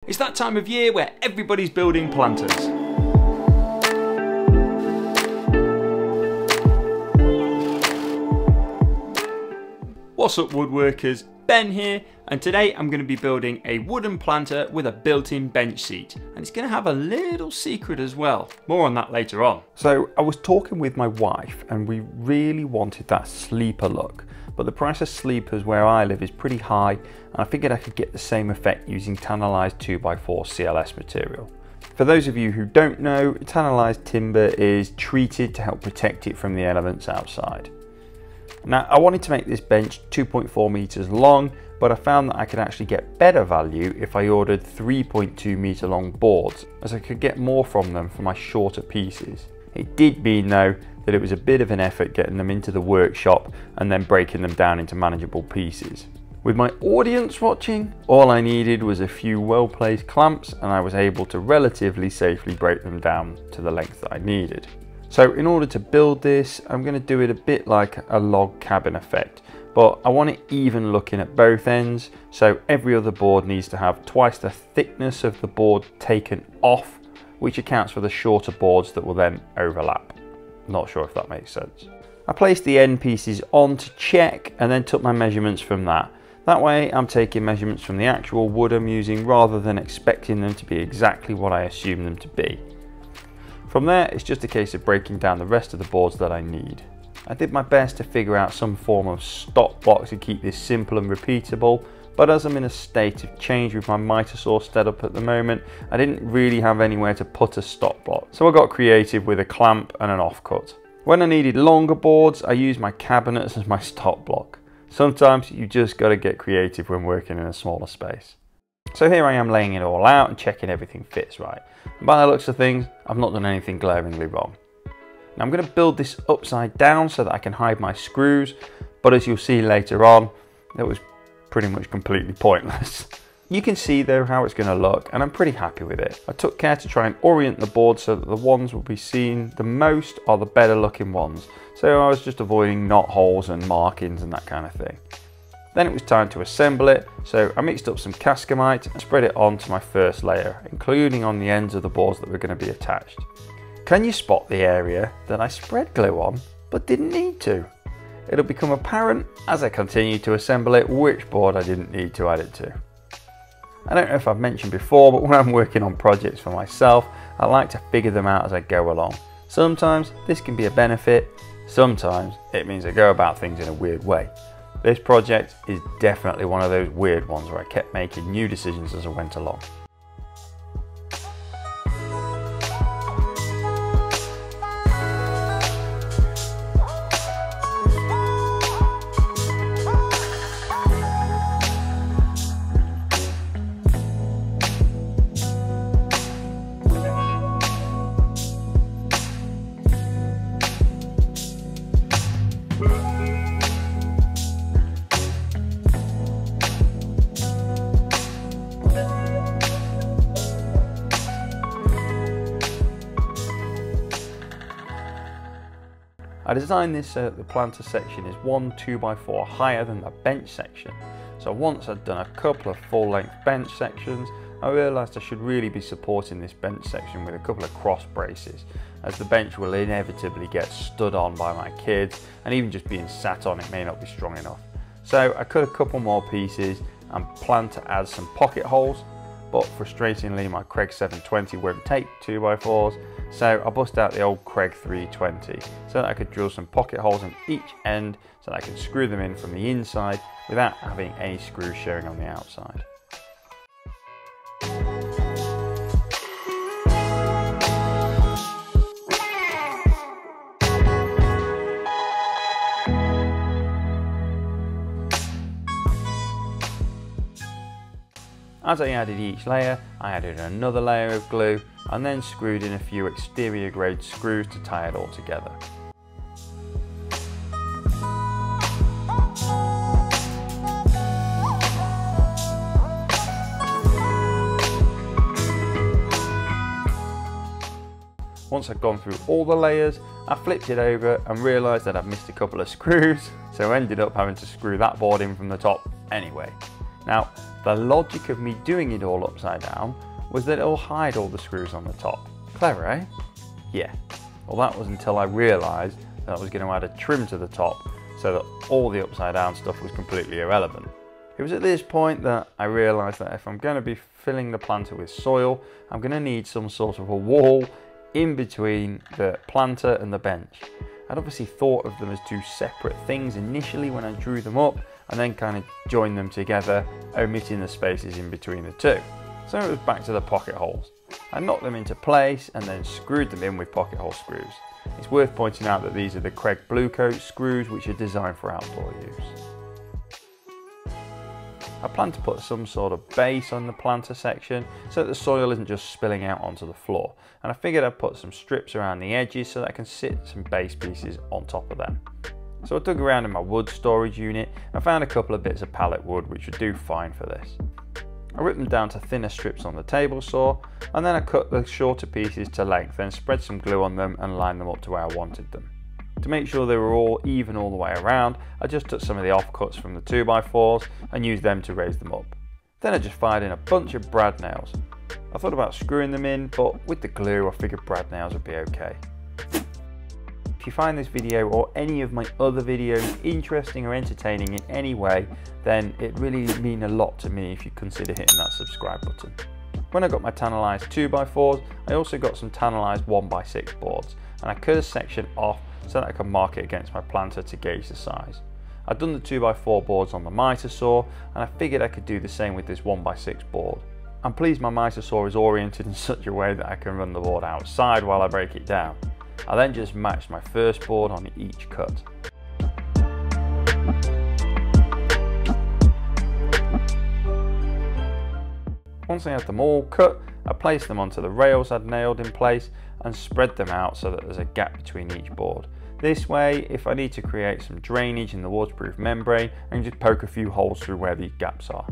It's that time of year where everybody's building planters. What's up woodworkers, Ben here, and today I'm going to be building a wooden planter with a built-in bench seat, and it's going to have a little secret as well. More on that later on. So I was talking with my wife and we really wanted that sleeper look, but the price of sleepers where I live is pretty high, and I figured I could get the same effect using tannalized 2x4 CLS material. For those of you who don't know, tannalized timber is treated to help protect it from the elements outside. Now, I wanted to make this bench 2.4 meters long, but I found that I could actually get better value if I ordered 3.2 meter long boards, as I could get more from them for my shorter pieces. It did mean though that it was a bit of an effort getting them into the workshop and then breaking them down into manageable pieces. With my audience watching, all I needed was a few well-placed clamps and I was able to relatively safely break them down to the length that I needed. So in order to build this, I'm going to do it a bit like a log cabin effect, but I want it even looking at both ends, so every other board needs to have twice the thickness of the board taken off, which accounts for the shorter boards that will then overlap. Not sure if that makes sense. I placed the end pieces on to check and then took my measurements from that. That way I'm taking measurements from the actual wood I'm using rather than expecting them to be exactly what I assume them to be. From there, it's just a case of breaking down the rest of the boards that I need. I did my best to figure out some form of stop block to keep this simple and repeatable, but as I'm in a state of change with my miter saw setup at the moment, I didn't really have anywhere to put a stop block, so I got creative with a clamp and an offcut. When I needed longer boards, I used my cabinets as my stop block. Sometimes you just got to get creative when working in a smaller space. So here I am laying it all out and checking everything fits right. And by the looks of things, I've not done anything glaringly wrong. Now I'm going to build this upside down so that I can hide my screws, but as you'll see later on, that was pretty much completely pointless. You can see though how it's going to look, and I'm pretty happy with it. I took care to try and orient the board so that the ones will be seen the most are the better looking ones. So I was just avoiding knot holes and markings and that kind of thing. Then it was time to assemble it, so I mixed up some Cascamite and spread it onto my first layer, including on the ends of the boards that were going to be attached. Can you spot the area that I spread glue on, but didn't need to? It'll become apparent as I continue to assemble it which board I didn't need to add it to. I don't know if I've mentioned before, but when I'm working on projects for myself, I like to figure them out as I go along. Sometimes this can be a benefit, sometimes it means I go about things in a weird way. This project is definitely one of those weird ones where I kept making new decisions as I went along. I designed this so that the planter section is 1 2x4 higher than the bench section. So once I'd done a couple of full-length bench sections, I realised I should really be supporting this bench section with a couple of cross braces, as the bench will inevitably get stood on by my kids, and even just being sat on it may not be strong enough. So I cut a couple more pieces and planned to add some pocket holes, but frustratingly my Craig 720 won't take 2x4s, so I bust out the old Craig 320 so that I could drill some pocket holes on each end so that I can screw them in from the inside without having any screws showing on the outside. As I added each layer, I added another layer of glue and then screwed in a few exterior grade screws to tie it all together. Once I'd gone through all the layers, I flipped it over and realised that I'd missed a couple of screws, so I ended up having to screw that board in from the top anyway. Now, The logic of me doing it all upside down was that it'll hide all the screws on the top. Clever, eh? Yeah. Well, that was until I realised that I was going to add a trim to the top so that all the upside down stuff was completely irrelevant. It was at this point that I realised that if I'm going to be filling the planter with soil, I'm going to need some sort of a wall in between the planter and the bench. I'd obviously thought of them as two separate things initially when I drew them up, and then kind of joined them together, omitting the spaces in between the two. So it was back to the pocket holes. I knocked them into place and then screwed them in with pocket hole screws. It's worth pointing out that these are the Craig Blue Coat screws, which are designed for outdoor use. I plan to put some sort of base on the planter section so that the soil isn't just spilling out onto the floor, and I figured I'd put some strips around the edges so that I can sit some base pieces on top of them. So I dug around in my wood storage unit and found a couple of bits of pallet wood which would do fine for this. I ripped them down to thinner strips on the table saw, and then I cut the shorter pieces to length, then spread some glue on them and lined them up to where I wanted them. To make sure they were all even all the way around, I just took some of the offcuts from the 2x4s and used them to raise them up. Then I just fired in a bunch of brad nails. I thought about screwing them in, but with the glue I figured brad nails would be okay. If you find this video or any of my other videos interesting or entertaining in any way, then it really mean a lot to me if you consider hitting that subscribe button. When I got my tannalized 2x4s, I also got some tannalized 1x6 boards, and I cut a section off so that I can mark it against my planter to gauge the size. I'd done the 2x4 boards on the miter saw, and I figured I could do the same with this 1x6 board. I'm pleased my miter saw is oriented in such a way that I can run the board outside while I break it down. I then just matched my first board on each cut. Once I had them all cut, I placed them onto the rails I'd nailed in place and spread them out so that there's a gap between each board. This way, if I need to create some drainage in the waterproof membrane, I can just poke a few holes through where these gaps are.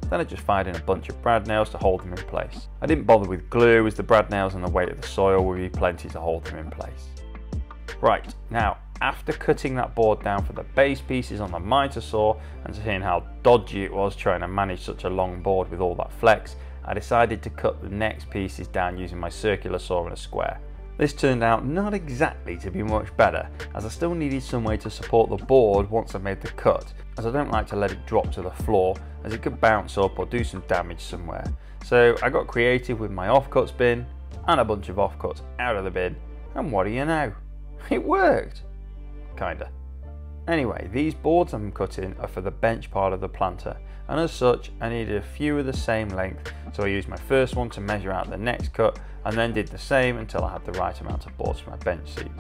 Then I just fired in a bunch of brad nails to hold them in place. I didn't bother with glue as the brad nails and the weight of the soil would be plenty to hold them in place. Right, now after cutting that board down for the base pieces on the miter saw and seeing how dodgy it was trying to manage such a long board with all that flex, I decided to cut the next pieces down using my circular saw in a square. This turned out not exactly to be much better, as I still needed some way to support the board once I made the cut, as I don't like to let it drop to the floor as it could bounce up or do some damage somewhere. So I got creative with my offcuts bin and a bunch of offcuts out of the bin, and what do you know? It worked! Kinda. Anyway, these boards I'm cutting are for the bench part of the planter, and as such I needed a few of the same length, so I used my first one to measure out the next cut and then did the same until I had the right amount of boards for my bench seat.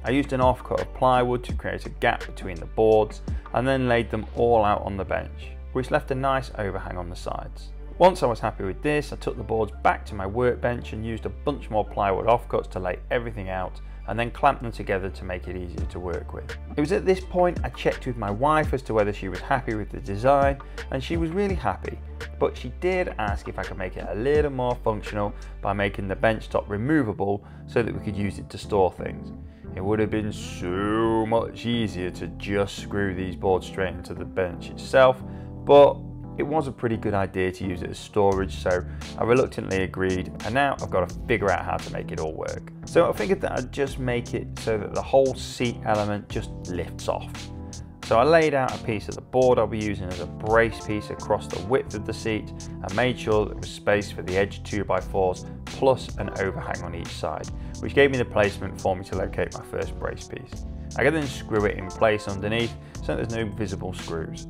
I used an offcut of plywood to create a gap between the boards and then laid them all out on the bench, which left a nice overhang on the sides. Once I was happy with this, I took the boards back to my workbench and used a bunch more plywood offcuts to lay everything out and then clamped them together to make it easier to work with. It was at this point I checked with my wife as to whether she was happy with the design, and she was really happy, but she did ask if I could make it a little more functional by making the bench top removable so that we could use it to store things. It would have been so much easier to just screw these boards straight into the bench itself, but it was a pretty good idea to use it as storage, so I reluctantly agreed, and now I've got to figure out how to make it all work. So I figured that I'd just make it so that the whole seat element just lifts off. So I laid out a piece of the board I'll be using as a brace piece across the width of the seat and made sure there was space for the edge 2x4s plus an overhang on each side, which gave me the placement for me to locate my first brace piece. I can then screw it in place underneath so there's no visible screws.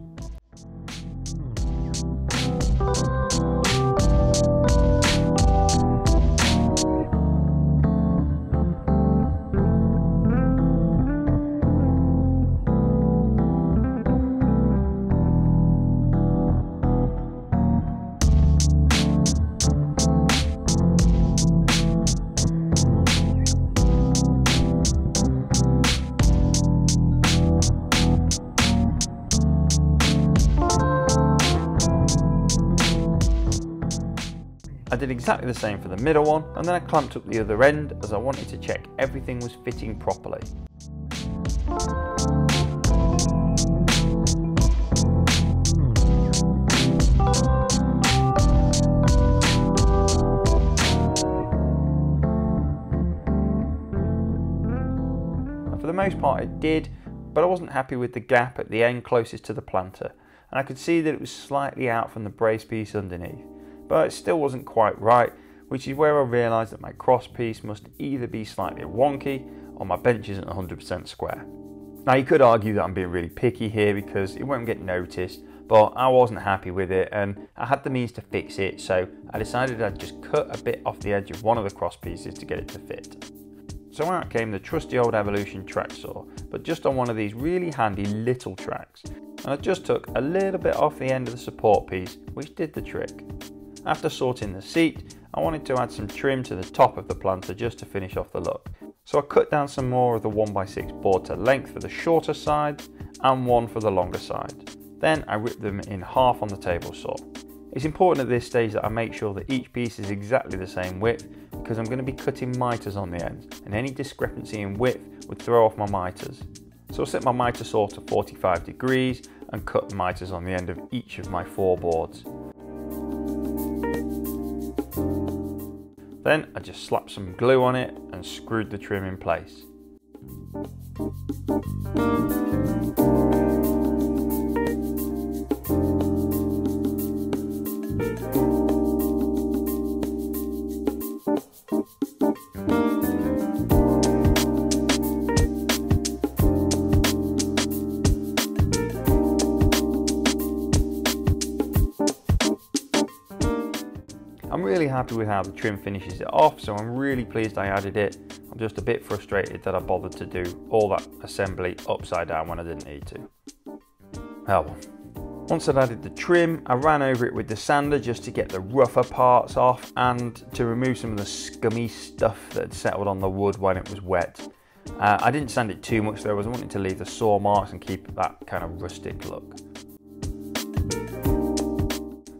I did exactly the same for the middle one, and then I clamped up the other end as I wanted to check everything was fitting properly. And for the most part it did, but I wasn't happy with the gap at the end closest to the planter, and I could see that it was slightly out from the brace piece underneath, but it still wasn't quite right, which is where I realised that my cross piece must either be slightly wonky or my bench isn't 100% square. Now you could argue that I'm being really picky here because it won't get noticed, but I wasn't happy with it and I had the means to fix it, so I decided I'd just cut a bit off the edge of one of the cross pieces to get it to fit. So out came the trusty old Evolution track saw, but just on one of these really handy little tracks, and I just took a little bit off the end of the support piece, which did the trick. After sorting the seat, I wanted to add some trim to the top of the planter just to finish off the look. So I cut down some more of the 1x6 board to length for the shorter side and one for the longer side. Then I ripped them in half on the table saw. It's important at this stage that I make sure that each piece is exactly the same width because I'm going to be cutting miters on the ends, and any discrepancy in width would throw off my miters. So I set my miter saw to 45 degrees and cut miters on the end of each of my 4 boards. Then I just slapped some glue on it and screwed the trim in place. I'm really happy with how the trim finishes it off, so I'm really pleased I added it. I'm just a bit frustrated that I bothered to do all that assembly upside down when I didn't need to. Oh well. Once I'd added the trim, I ran over it with the sander just to get the rougher parts off and to remove some of the scummy stuff that had settled on the wood when it was wet. I didn't sand it too much though, I was wanting to leave the saw marks and keep that kind of rustic look.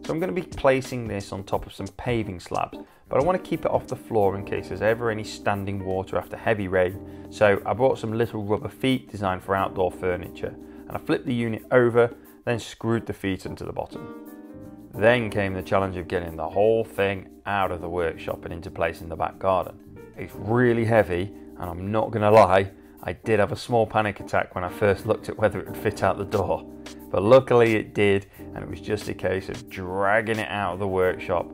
So I'm going to be placing this on top of some paving slabs, but I want to keep it off the floor in case there's ever any standing water after heavy rain. So I brought some little rubber feet designed for outdoor furniture, and I flipped the unit over, then screwed the feet into the bottom. Then came the challenge of getting the whole thing out of the workshop and into place in the back garden. It's really heavy, and I'm not going to lie, I did have a small panic attack when I first looked at whether it would fit out the door. But luckily it did, and it was just a case of dragging it out of the workshop.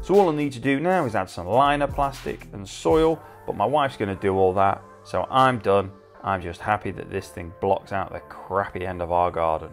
So all I need to do now is add some liner plastic and soil, but my wife's going to do all that, so I'm done. I'm just happy that this thing blocks out the crappy end of our garden.